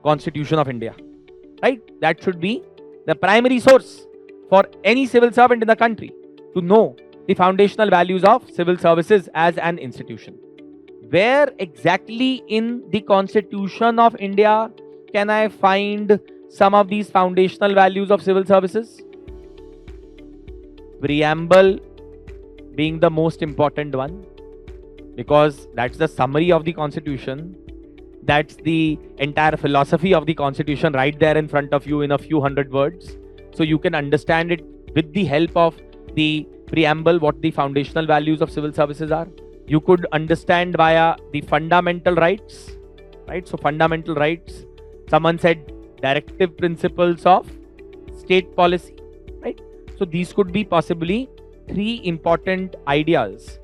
Constitution of India, right? That should be the primary source for any civil servant in the country to know the foundational values of civil services as an institution. Where exactly in the Constitution of India can I find some of these foundational values of civil services? Preamble being the most important one, because that's the summary of the Constitution. That's the entire philosophy of the Constitution right there in front of you in a few hundred words. So you can understand it with the help of the preamble what the foundational values of civil services are. You could understand via the fundamental rights, right? So fundamental rights, someone said directive principles of state policy, right? So these could be possibly three important ideas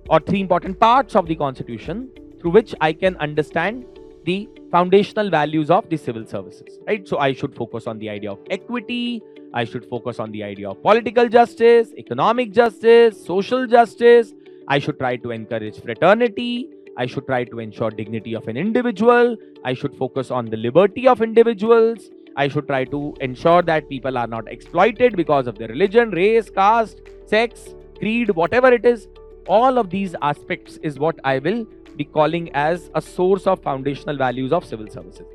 or three important parts of the Constitution through which I can understand the foundational values of the civil services, right? So I should focus on the idea of equity, I should focus on the idea of political justice, economic justice, social justice. I should try to encourage fraternity. I should try to ensure dignity of an individual. I should focus on the liberty of individuals. I should try to ensure that people are not exploited because of their religion, race, caste, sex, creed, whatever it is. All of these aspects is what I will be calling as a source of foundational values of civil services.